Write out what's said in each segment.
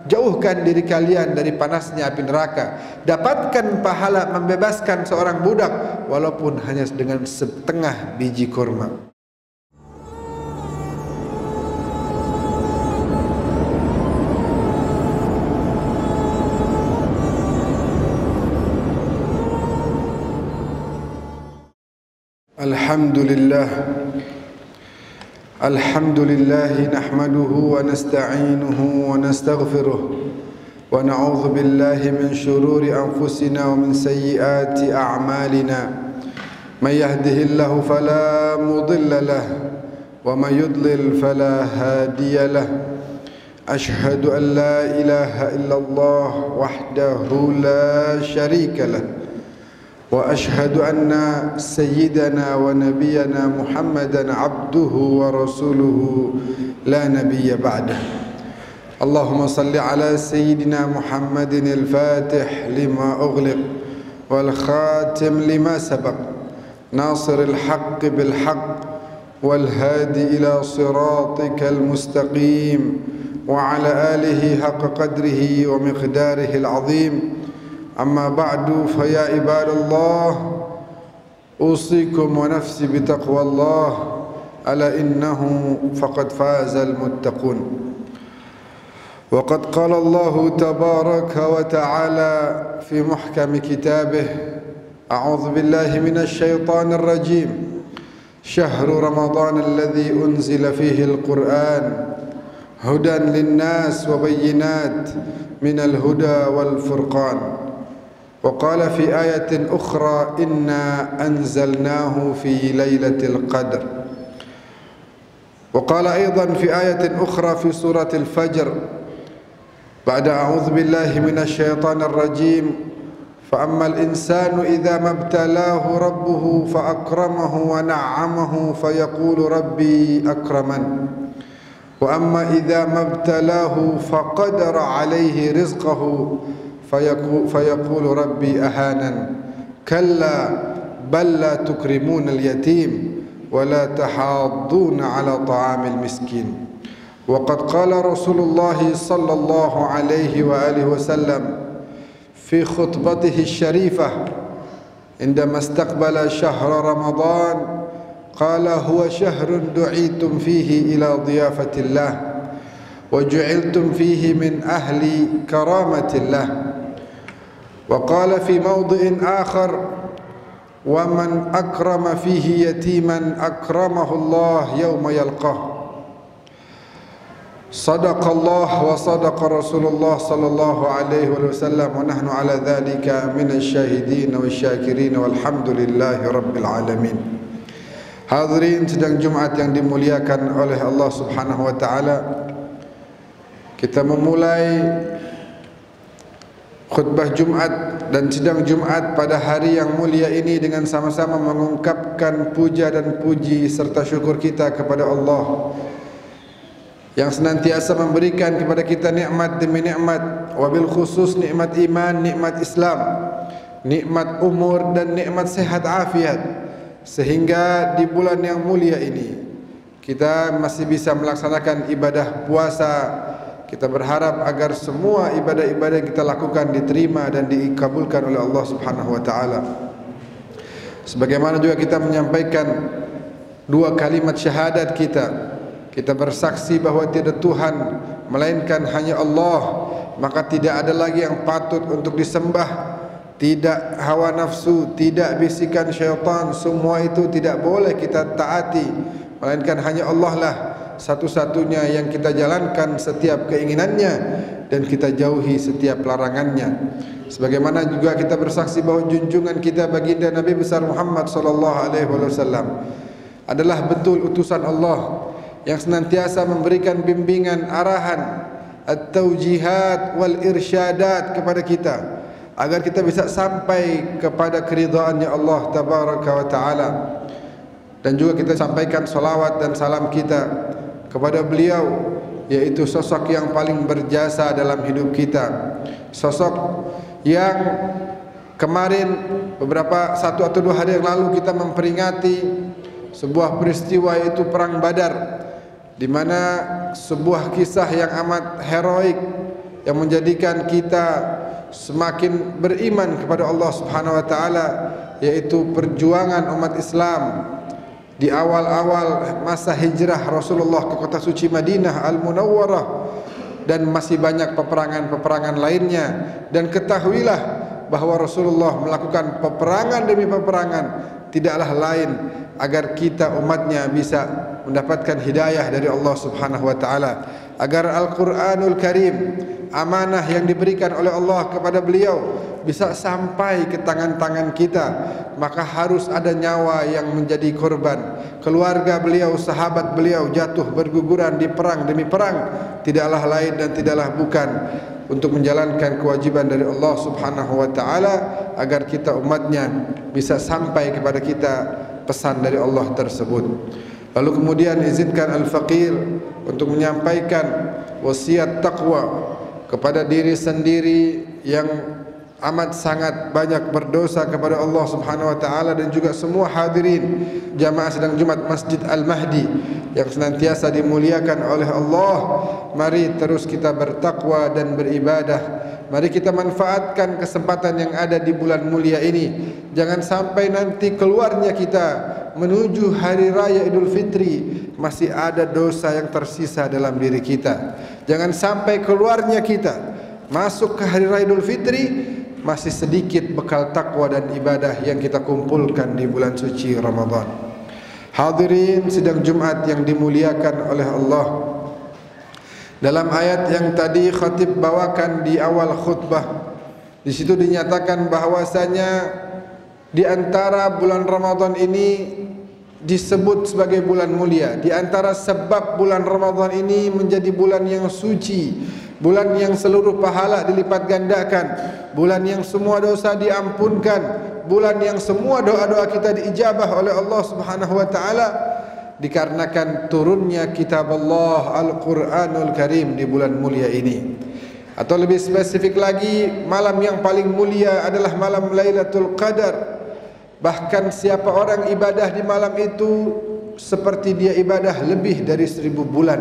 jauhkan diri kalian dari panasnya api neraka, dapatkan pahala membebaskan seorang budak walaupun hanya dengan setengah biji kurma. Alhamdulillah nahmaduhu wa nasta'inuhu wa nastaghfiruh wa na'udzu billahi min shururi anfusina wa min sayyiati a'malina. Man yahdihillahu fala mudilla lahu wa man yudlil fala hadiya lahu. Ashhadu an la ilaha illallah wahdahu la sharika lahu wa ashhadu anna sayyidana wa nabiyyana Muhammadan abduhu wa rasuluhu la nabiyya ba'dah. Allahumma salli ala sayyidina Muhammadin al-fatih lima ughliq wal khatim lima sabaq nasir al-haqq bil haqq wal hadi ila siratikal mustaqim wa ala alihi haqqa qadrihi wa miqdarihi al-azim. أما بعد فيا عباد الله أوصيكم ونفسي بتقوى الله ألا إنه فقد فاز المتقون. وقد قال الله تبارك وتعالى في محكم كتابه أعوذ بالله من الشيطان الرجيم شهر رمضان الذي أنزل فيه القرآن هدى للناس وبينات من الهدى والفرقان. وقال في آية أخرى إنا أنزلناه في ليلة القدر. وقال أيضا في آية أخرى في سورة الفجر بعد أعوذ بالله من الشيطان الرجيم فأما الإنسان إذا ما ابتلاه ربه فأكرمه ونعمه فيقول ربي أكرمن وأما إذا ما ابتلاه فقدر عليه رزقه فيقول ربي أهانن كلا بل لا تكرمون اليتيم ولا تحاضون على طعام المسكين. وقد قال رسول الله صلى الله عليه وآله وسلم في خطبته الشريفة عندما استقبل شهر رمضان قال هو شهر دعيتم فيه إلى ضيافة الله وجعلتم فيه من أهل كرامة الله. وقال في موضع آخر ومن أكرم فيه يتيما أكرمه الله يوم يلقاه. صدق الله وصدق رسول الله صلى الله عليه وسلم ونحن على ذلك من الشاهدين والشاكرين والحمد لله رب العالمين. Hadirin sidang Jumat yang dimuliakan oleh Allah Subhanahu wa taala, kita memulai khutbah Jumat dan sidang Jumat pada hari yang mulia ini dengan sama-sama mengungkapkan puja dan puji serta syukur kita kepada Allah yang senantiasa memberikan kepada kita nikmat demi nikmat, wabil khusus nikmat iman, nikmat Islam, nikmat umur dan nikmat sehat afiat, sehingga di bulan yang mulia ini kita masih bisa melaksanakan ibadah puasa. Kita berharap agar semua ibadah-ibadah yang kita lakukan diterima dan dikabulkan oleh Allah Subhanahu wa taala. Sebagaimana juga kita menyampaikan dua kalimat syahadat kita. Kita bersaksi bahwa tiada Tuhan melainkan hanya Allah, maka tidak ada lagi yang patut untuk disembah. Tidak hawa nafsu, tidak bisikan syaitan, semua itu tidak boleh kita taati, melainkan hanya Allah lah satu-satunya yang kita jalankan setiap keinginannya dan kita jauhi setiap larangannya. Sebagaimana juga kita bersaksi bahwa junjungan kita baginda Nabi besar Muhammad sallallahu alaihi wasallam adalah betul utusan Allah yang senantiasa memberikan bimbingan, arahan, at-taujihat wal irsyadat kepada kita agar kita bisa sampai kepada keridhaannya Allah tabaraka wa taala. Dan juga kita sampaikan salawat dan salam kita kepada beliau, yaitu sosok yang paling berjasa dalam hidup kita, sosok yang kemarin beberapa 1 atau 2 hari yang lalu kita memperingati sebuah peristiwa, yaitu perang Badar, di mana sebuah kisah yang amat heroik yang menjadikan kita semakin beriman kepada Allah Subhanahu wa taala, yaitu perjuangan umat Islam di awal-awal masa hijrah Rasulullah ke kota suci Madinah Al-Munawwarah, dan masih banyak peperangan-peperangan lainnya. Dan ketahuilah bahwa Rasulullah melakukan peperangan demi peperangan tidaklah lain agar kita umatnya bisa mendapatkan hidayah dari Allah Subhanahu wa taala, agar Al-Qur'anul Karim, amanah yang diberikan oleh Allah kepada beliau, bisa sampai ke tangan-tangan kita. Maka harus ada nyawa yang menjadi korban. Keluarga beliau, sahabat beliau jatuh berguguran di perang demi perang, tidaklah lain dan tidaklah bukan untuk menjalankan kewajiban dari Allah Subhanahu wa taala, agar kita umatnya bisa sampai kepada kita pesan dari Allah tersebut. Lalu kemudian izinkan Al-Faqir untuk menyampaikan wasiat taqwa kepada diri sendiri yang amat sangat banyak berdosa kepada Allah Subhanahu wa taala, dan juga semua hadirin jamaah sidang Jumat Masjid Al-Mahdi yang senantiasa dimuliakan oleh Allah. Mari terus kita bertakwa dan beribadah. Mari kita manfaatkan kesempatan yang ada di bulan mulia ini. Jangan sampai nanti keluarnya kita menuju hari raya Idul Fitri masih ada dosa yang tersisa dalam diri kita. Jangan sampai keluarnya kita masuk ke hari raya Idul Fitri masih sedikit bekal takwa dan ibadah yang kita kumpulkan di bulan suci Ramadan. Hadirin sidang Jumat yang dimuliakan oleh Allah, dalam ayat yang tadi khatib bawakan di awal khutbah, di situ dinyatakan bahwasanya di antara bulan Ramadan ini disebut sebagai bulan mulia. Di antara sebab bulan Ramadan ini menjadi bulan yang suci, bulan yang seluruh pahala dilipat gandakan, bulan yang semua dosa diampunkan, bulan yang semua doa-doa kita diijabah oleh Allah Subhanahu wa taala, dikarenakan turunnya kitab Allah Al-Qur'anul Karim di bulan mulia ini. Atau lebih spesifik lagi, malam yang paling mulia adalah malam Lailatul Qadar. Bahkan siapa orang ibadah di malam itu seperti dia ibadah lebih dari 1000 bulan.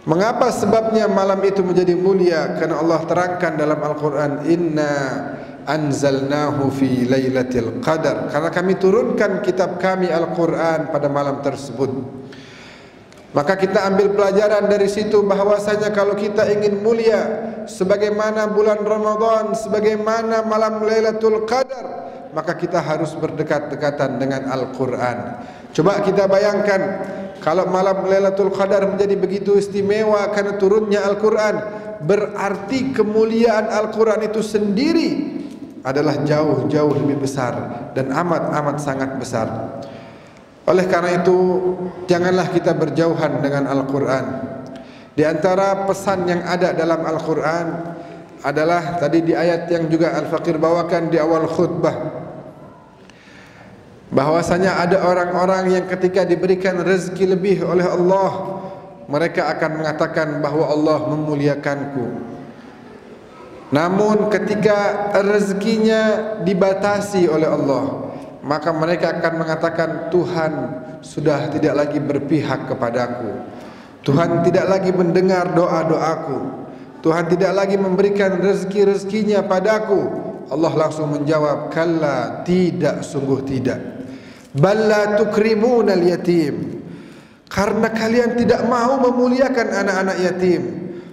Mengapa sebabnya malam itu menjadi mulia? Karena Allah terangkan dalam Al-Quran, Inna anzalnahu fi lailatul qadar. Karena kami turunkan kitab kami Al-Quran pada malam tersebut. Maka kita ambil pelajaran dari situ bahwasanya kalau kita ingin mulia sebagaimana bulan Ramadan, sebagaimana malam Lailatul Qadar, maka kita harus berdekat-dekatan dengan Al-Quran. Coba kita bayangkan, kalau malam Lailatul Qadar menjadi begitu istimewa karena turunnya Al-Quran, berarti kemuliaan Al-Quran itu sendiri adalah jauh-jauh lebih besar dan amat-amat sangat besar. Oleh karena itu, janganlah kita berjauhan dengan Al-Quran. Di antara pesan yang ada dalam Al-Quran adalah tadi di ayat yang juga Al-Faqir bawakan di awal khutbah, bahwasanya ada orang-orang yang ketika diberikan rezeki lebih oleh Allah, mereka akan mengatakan bahwa Allah memuliakanku. Namun ketika rezekinya dibatasi oleh Allah, maka mereka akan mengatakan, Tuhan sudah tidak lagi berpihak kepadaku, Tuhan tidak lagi mendengar doa-doaku, Tuhan tidak lagi memberikan rezeki-rezekinya padaku. Allah langsung menjawab, kalla, tidak, sungguh tidak. Balla tukrimunal yatim, karena kalian tidak mau memuliakan anak-anak yatim.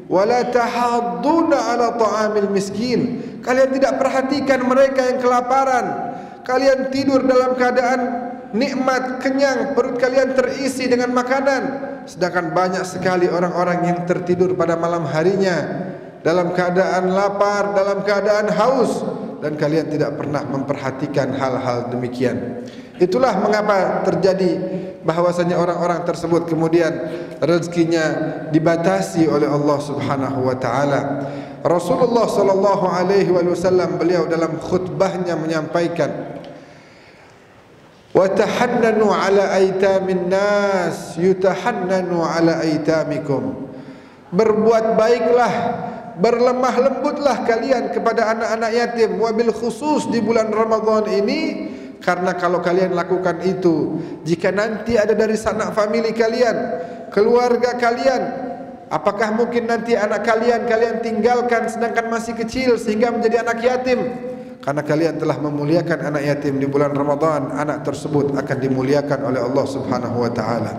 Wala tahadduna ala ta'amil miskin, kalian tidak perhatikan mereka yang kelaparan. Kalian tidur dalam keadaan nikmat, kenyang, perut kalian terisi dengan makanan, sedangkan banyak sekali orang-orang yang tertidur pada malam harinya dalam keadaan lapar, dalam keadaan haus, dan kalian tidak pernah memperhatikan hal-hal demikian. Itulah mengapa terjadi bahwasanya orang-orang tersebut kemudian rezekinya dibatasi oleh Allah Subhanahu wa taala. Rasulullah sallallahu alaihi wasallam beliau dalam khutbahnya menyampaikan, wa tahannanu ala aitamin nas yutahannanu ala aitamikum. Berbuat baiklah, berlemah lembutlah kalian kepada anak-anak yatim, wabil khusus di bulan Ramadan ini, karena kalau kalian lakukan itu, jika nanti ada dari sanak famili kalian, keluarga kalian Apakah mungkin nanti anak kalian tinggalkan sedangkan masih kecil sehingga menjadi anak yatim? Karena kalian telah memuliakan anak yatim di bulan Ramadan, anak tersebut akan dimuliakan oleh Allah Subhanahu wa taala.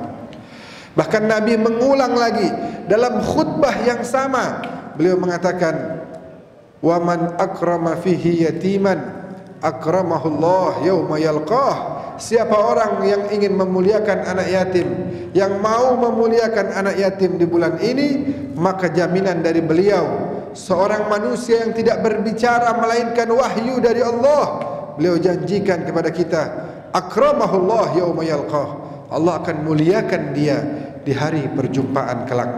Bahkan Nabi mengulang lagi dalam khutbah yang sama. Beliau mengatakan, "Wa man akrama fihi yatiman akramahullah yauma yalqah." Siapa orang yang ingin memuliakan anak yatim, yang mau memuliakan anak yatim di bulan ini, maka jaminan dari beliau, seorang manusia yang tidak berbicara melainkan wahyu dari Allah, beliau janjikan kepada kita, akramahullah yauma yalqah, Allah akan muliakan dia di hari perjumpaan kelak.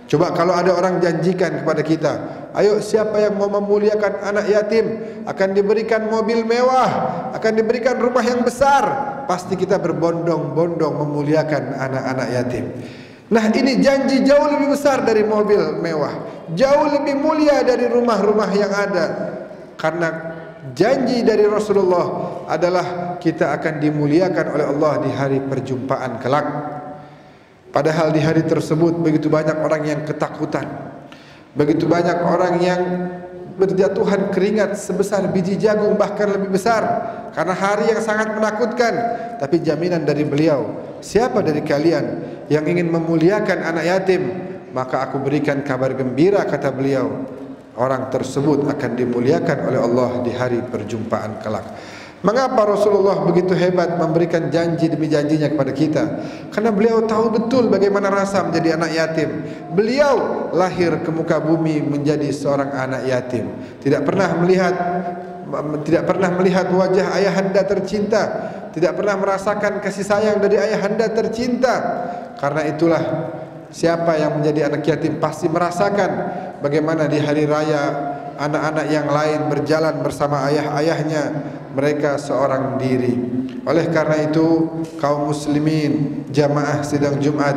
Coba kalau ada orang janjikan kepada kita, ayo siapa yang mau memuliakan anak yatim akan diberikan mobil mewah, akan diberikan rumah yang besar, pasti kita berbondong-bondong memuliakan anak-anak yatim. Nah, ini janji jauh lebih besar dari mobil mewah, jauh lebih mulia dari rumah-rumah yang ada. Karena janji dari Rasulullah adalah kita akan dimuliakan oleh Allah di hari perjumpaan kelak. Padahal di hari tersebut begitu banyak orang yang ketakutan, begitu banyak orang yang berjatuhan keringat sebesar biji jagung, bahkan lebih besar, karena hari yang sangat menakutkan. Tapi jaminan dari beliau, siapa dari kalian yang ingin memuliakan anak yatim, maka aku berikan kabar gembira, kata beliau, orang tersebut akan dimuliakan oleh Allah di hari perjumpaan kelak. Mengapa Rasulullah begitu hebat memberikan janji demi janjinya kepada kita? Karena beliau tahu betul bagaimana rasa menjadi anak yatim. Beliau lahir ke muka bumi menjadi seorang anak yatim, tidak pernah melihat wajah ayahanda tercinta, tidak pernah merasakan kasih sayang dari ayahanda tercinta. Karena itulah, siapa yang menjadi anak yatim pasti merasakan bagaimana di hari raya anak-anak yang lain berjalan bersama ayah-ayahnya, mereka seorang diri. Oleh karena itu, kaum muslimin, jamaah sidang Jumat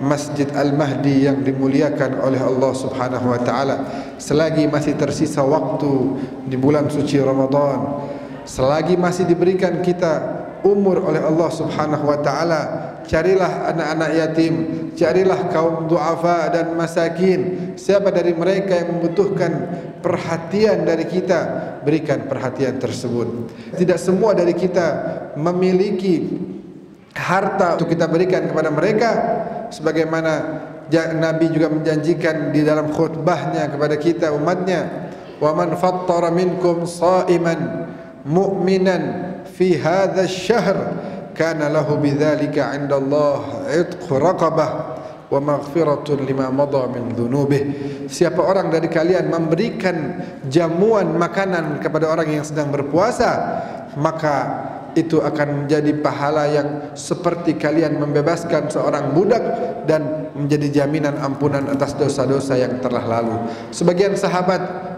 Masjid Al-Mahdi yang dimuliakan oleh Allah Subhanahu wa taala, selagi masih tersisa waktu di bulan suci Ramadan, selagi masih diberikan kita umur oleh Allah Subhanahu wa taala, carilah anak-anak yatim, carilah kaum duafa dan masakin. Siapa dari mereka yang membutuhkan perhatian dari kita, berikan perhatian tersebut. Tidak semua dari kita memiliki harta untuk kita berikan kepada mereka, sebagaimana Nabi juga menjanjikan di dalam khutbahnya kepada kita umatnya, wa man fattara minkum sha'iman mu'minan fi hadha asy-syahr kana lahu bidzalika 'inda Allah 'itqu raqabah wa maghfiratun lima madha min dzunubih. Siapa orang dari kalian memberikan jamuan makanan kepada orang yang sedang berpuasa, maka itu akan menjadi pahala yang seperti kalian membebaskan seorang budak dan menjadi jaminan ampunan atas dosa-dosa yang telah lalu. Sebagian sahabat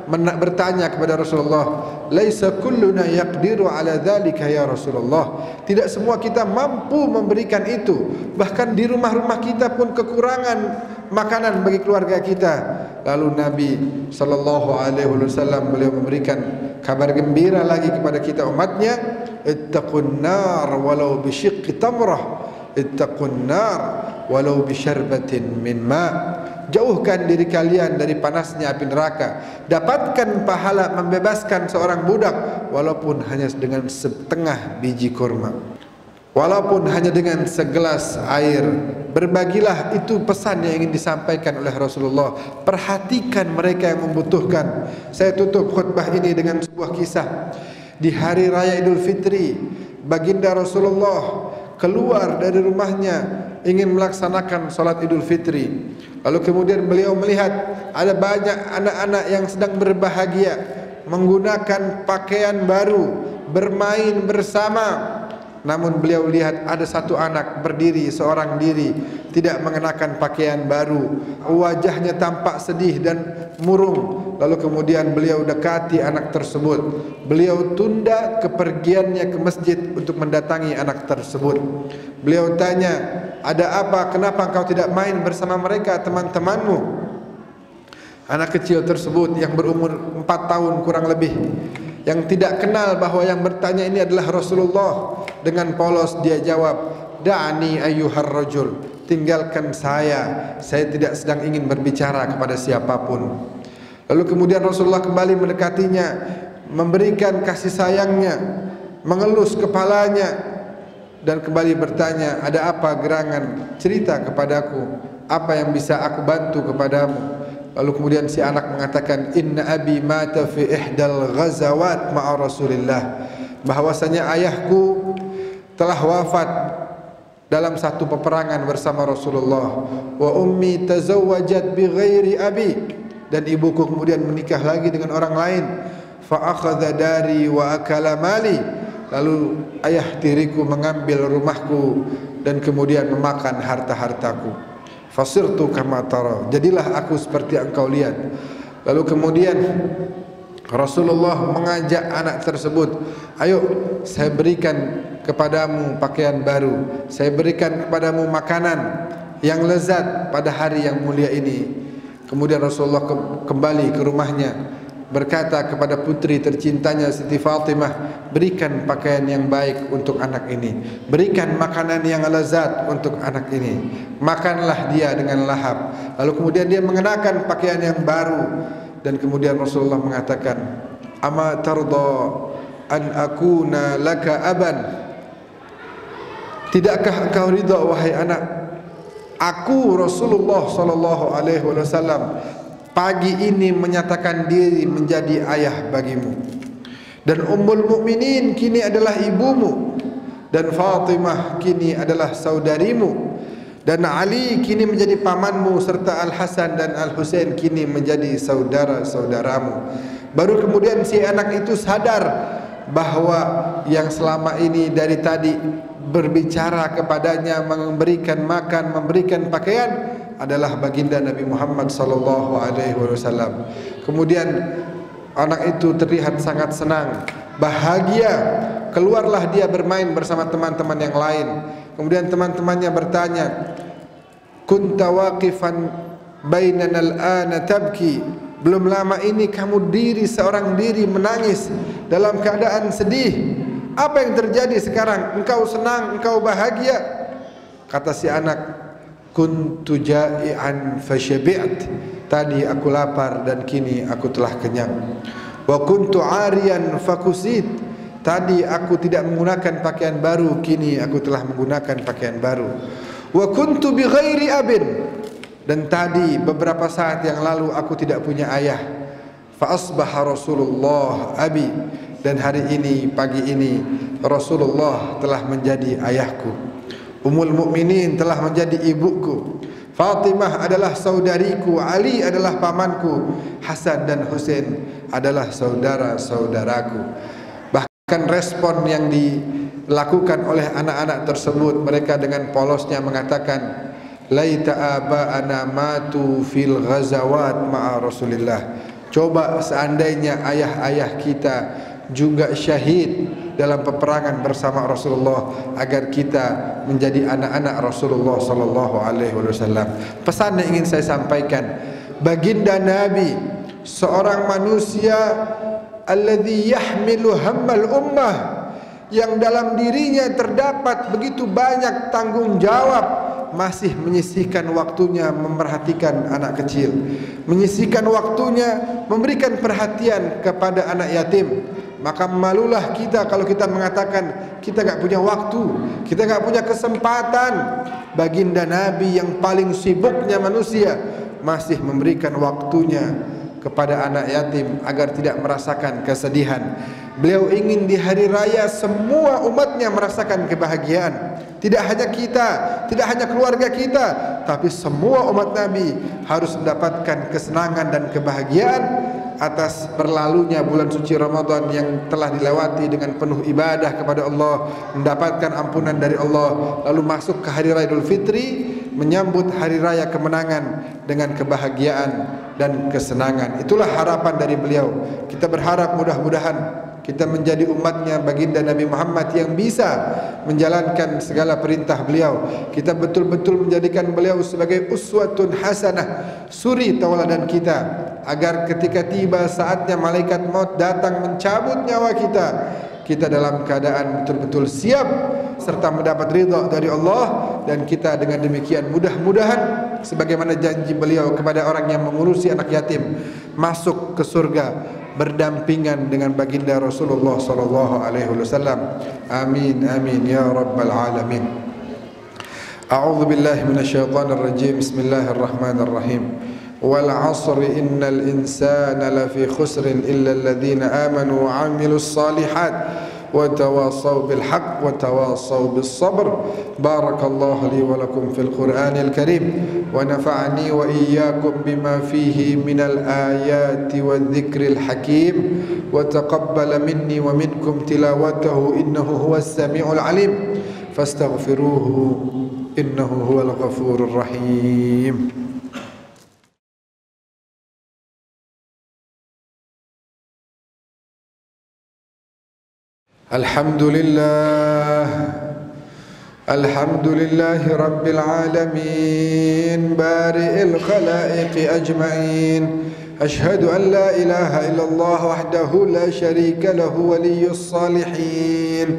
bertanya kepada Rasulullah, "Laisa kulluna yaqdiru ala dzalika ya Rasulullah." Tidak semua kita mampu memberikan itu. Bahkan di rumah-rumah kita pun kekurangan makanan bagi keluarga kita. Lalu Nabi sallallahu alaihi wasallam beliau memberikan kabar gembira lagi kepada kita umatnya, "Ittaqun nar walau bisyiqqi tamrah, ittaqun nar walau bisyarbatin min ma." Jauhkan diri kalian dari panasnya api neraka. Dapatkan pahala membebaskan seorang budak walaupun hanya dengan setengah biji kurma, walaupun hanya dengan segelas air. Berbagilah, itu pesan yang ingin disampaikan oleh Rasulullah. Perhatikan mereka yang membutuhkan. Saya tutup khutbah ini dengan sebuah kisah. Di hari raya Idul Fitri, baginda Rasulullah keluar dari rumahnya ingin melaksanakan salat Idul Fitri. Lalu kemudian beliau melihat ada banyak anak-anak yang sedang berbahagia, menggunakan pakaian baru, bermain bersama. Namun beliau lihat ada satu anak berdiri seorang diri, tidak mengenakan pakaian baru, wajahnya tampak sedih dan murung. Lalu kemudian beliau dekati anak tersebut. Beliau tunda kepergiannya ke masjid untuk mendatangi anak tersebut. Beliau tanya, "Ada apa? Kenapa engkau tidak main bersama mereka, teman-temanmu?" Anak kecil tersebut yang berumur 4 tahun kurang lebih, yang tidak kenal bahwa yang bertanya ini adalah Rasulullah, dengan polos dia jawab, "Da'ani ayyuhar rajul." tinggalkan saya tidak sedang ingin berbicara kepada siapapun. Lalu kemudian Rasulullah kembali mendekatinya, memberikan kasih sayangnya, mengelus kepalanya, dan kembali bertanya, ada apa gerangan? Cerita kepadaku, apa yang bisa aku bantu kepadamu? Lalu kemudian si anak mengatakan, inna abi mata fi ihdal ghazawat ma'a Rasulillah, bahwasanya ayahku telah wafat dalam satu peperangan bersama Rasulullah. Wa ummi tazawwajat bi ghairi abi, dan ibuku kemudian menikah lagi dengan orang lain. Fa akhadha dari wa akala mali, lalu ayah tiriku mengambil rumahku dan kemudian memakan harta-hartaku. Fasirtu kama tara, jadilah aku seperti engkau lihat. Lalu kemudian Rasulullah mengajak anak tersebut, ayo saya berikan kepadamu pakaian baru, saya berikan kepadamu makanan yang lezat pada hari yang mulia ini. Kemudian Rasulullah kembali ke rumahnya, berkata kepada putri tercintanya Siti Fatimah, berikan pakaian yang baik untuk anak ini, berikan makanan yang lezat untuk anak ini, makanlah dia dengan lahap. Lalu kemudian dia mengenakan pakaian yang baru, dan kemudian Rasulullah mengatakan, ama tarda an akuna laka aban, tidakkah engkau ridha wahai anak, aku Rasulullah sallallahu alaihi wasallam pagi ini menyatakan diri menjadi ayah bagimu, dan Ummul Mukminin kini adalah ibumu, dan Fatimah kini adalah saudarimu, dan Ali kini menjadi pamanmu, serta Al-Hasan dan Al-Husain kini menjadi saudara-saudaramu. Baru kemudian si anak itu sadar bahwa yang selama ini dari tadi berbicara kepadanya, memberikan makan, memberikan pakaian adalah baginda Nabi Muhammad sallallahu alaihi wasallam. Kemudian anak itu terlihat sangat senang, bahagia, keluarlah dia bermain bersama teman-teman yang lain. Kemudian teman-temannya bertanya, kunta waqifan bainana al-ana tabki, belum lama ini kamu seorang diri menangis dalam keadaan sedih. Apa yang terjadi sekarang? Engkau senang, engkau bahagia? Kata si anak, kuntu ja'ian fasyabi'at, tadi aku lapar dan kini aku telah kenyang. Wa kuntu 'ariyan fakusit, tadi aku tidak menggunakan pakaian baru, kini aku telah menggunakan pakaian baru. Wa kuntu bi ghairi abin, dan tadi beberapa saat yang lalu aku tidak punya ayah. Fa asbaha Rasulullah abi, dan hari ini, pagi ini Rasulullah telah menjadi ayahku. Ummul Mukminin telah menjadi ibuku, Fatimah adalah saudariku, Ali adalah pamanku, Hasan dan Husain adalah saudara-saudaraku. Bahkan respon yang dilakukan oleh anak-anak tersebut, mereka dengan polosnya mengatakan, laita aba'ana matu fil ghazawat ma'a Rasulillah, coba seandainya ayah-ayah kita juga syahid dalam peperangan bersama Rasulullah, agar kita menjadi anak-anak Rasulullah sallallahu alaihi wasallam. Pesan yang ingin saya sampaikan, baginda Nabi seorang manusia alladzi yahmilu hammal ummah, yang dalam dirinya terdapat begitu banyak tanggung jawab, masih menyisihkan waktunya memerhatikan anak kecil, menyisihkan waktunya memberikan perhatian kepada anak yatim. Maka malulah kita kalau kita mengatakan kita gak punya waktu, kita gak punya kesempatan. Baginda Nabi yang paling sibuknya manusia masih memberikan waktunya kepada anak yatim agar tidak merasakan kesedihan. Beliau ingin di hari raya semua umatnya merasakan kebahagiaan. Tidak hanya kita, tidak hanya keluarga kita, tapi semua umat Nabi harus mendapatkan kesenangan dan kebahagiaan atas berlalunya bulan suci Ramadan yang telah dilewati dengan penuh ibadah kepada Allah, mendapatkan ampunan dari Allah, lalu masuk ke hari raya Idul Fitri, menyambut hari raya kemenangan dengan kebahagiaan dan kesenangan. Itulah harapan dari beliau. Kita berharap mudah-mudahan kita menjadi umatnya baginda Nabi Muhammad yang bisa menjalankan segala perintah beliau. Kita betul-betul menjadikan beliau sebagai uswatun hasanah, suri tauladan kita, agar ketika tiba saatnya malaikat maut datang mencabut nyawa kita, kita dalam keadaan betul-betul siap serta mendapat ridha dari Allah, dan kita dengan demikian mudah-mudahan sebagaimana janji beliau kepada orang yang mengurusi anak yatim masuk ke surga berdampingan dengan baginda Rasulullah sallallahu alaihi wasallam. Amin amin ya rabbal alamin. A'udzu billahi minasyaitonir rajim. Bismillahirrahmanirrahim. Wal 'asri innal insana lafi khusrin illa alladhina amanu wa 'amilus shalihat wa tawasaw bil haqq wa tawasaw bis sabr. Barakallahu li wa lakum fil Qur'anil Karim wa nafa'ani wa iyyakum bima fihi minal ayati wadh-dhikril hakim wa taqabbala minni wa minkum tilawatahu innahu huwas samiul alim fastaghfiruhu innahu huwal ghafurur rahim. Alhamdulillah, alhamdulillahi rabbil alamin, bari'il khalaiqi ajma'in. Ashhadu an la ilaha illallah wahdahu la sharika lahu waliyyus salihin.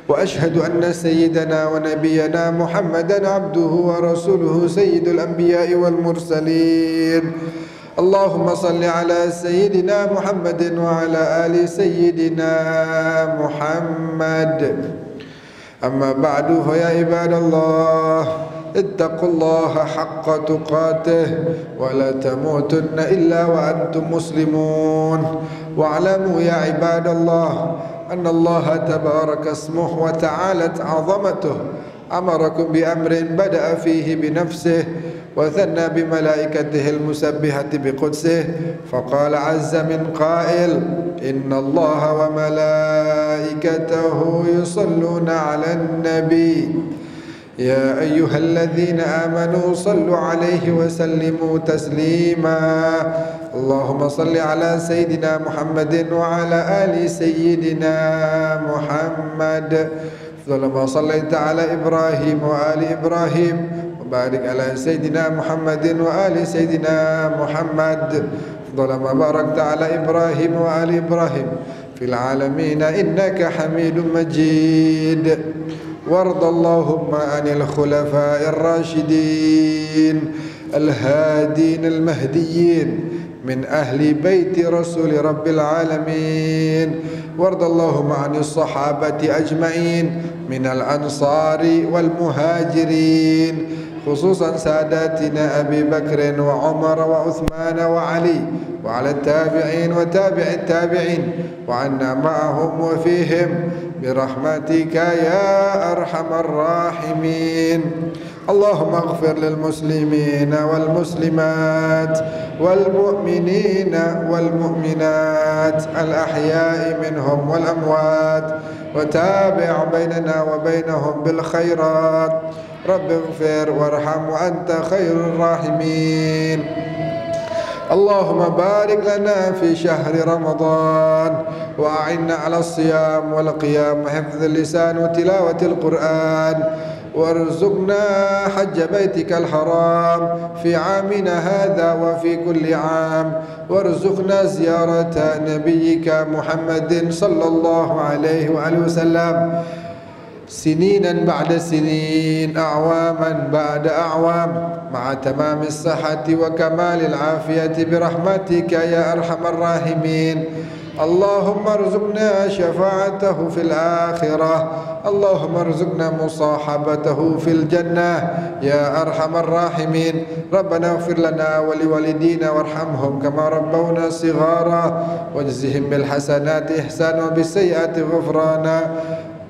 Wa ashhadu anna sayyidana wa nabiyyana Muhammadan abduhu wa rasuluhu sayyidul anbiya'i wal mursalin. Allahumma salli ala sayyidina Muhammadin wa ala ali sayyidina Muhammad. Amma ba'du, fa ya ibadallah, ittaqullaha haqqa tuqatih wa la tamutunna illa wa antum muslimun. Wa'lamu ya ibadallah anna Allah tabaraka ismuhu wa ta'alat 'azamatuhu amarakum bi amrin bada'a fihi bi nafsihi وثنى بملائكته المسبحة بقدسه فقال عز من قائل إن الله وملائكته يصلون على النبي يا أيها الذين آمنوا صلوا عليه وسلموا تسليما اللهم صل على سيدنا محمد وعلى آل سيدنا محمد فلما صليت على إبراهيم وآل إبراهيم وبارك على سيدنا محمد وآل سيدنا محمد أفضل ما باركت على إبراهيم وآل إبراهيم في العالمين إنك حميد مجيد. وارض اللهم عن الخلفاء الراشدين الهادين المهديين من أهل بيت رسول رب العالمين. وارض اللهم عن الصحابة أجمعين من الأنصار والمهاجرين خصوصا ساداتنا أبي بكر وعمر وعثمان وعلي وعلى التابعين وتابع التابعين وعنا معهم وفيهم برحمتك يا أرحم الراحمين. اللهم اغفر للمسلمين والمسلمات والمؤمنين والمؤمنات الأحياء منهم والأموات وتابع بيننا وبينهم بالخيرات. رب اغفر وارحم وأنت خير الراحمين. اللهم بارك لنا في شهر رمضان وأعنا على الصيام والقيام وحفظ اللسان وتلاوة القرآن وارزقنا حج بيتك الحرام في عامنا هذا وفي كل عام وارزقنا زيارة نبيك محمد صلى الله عليه وآله وسلم سنينا بعد سنين أعواما بعد أعوام مع تمام الصحة وكمال العافية برحمتك يا أرحم الراحمين. اللهم ارزقنا شفاعته في الآخرة. اللهم ارزقنا مصاحبته في الجنة يا أرحم الراحمين. ربنا اغفر لنا ولوالدينا وارحمهم كما ربونا صغارا واجزهم بالحسنات إحسانا وبالسيئات غفرانا.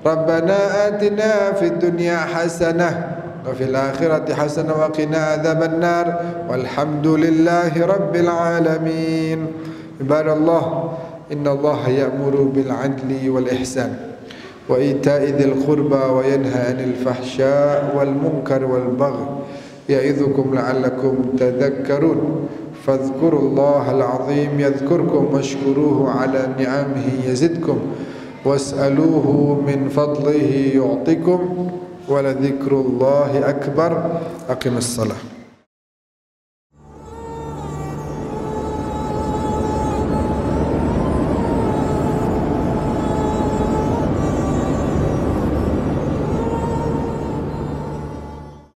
ربنا آتنا في الدنيا حسنة وفي الآخرة حسنة وقنا عذاب النار والحمد لله رب العالمين. عباد الله إن الله يأمر بالعدل والإحسان وإيتاء ذي القربى وينهى عن الفحشاء والمنكر والبغي يعظكم لعلكم تذكرون. فاذكروا الله العظيم يذكركم واشكروه على نعمه يزدكم واسألوه من فضله يعطكم ولذكر الله أكبر. أقم الصلاة.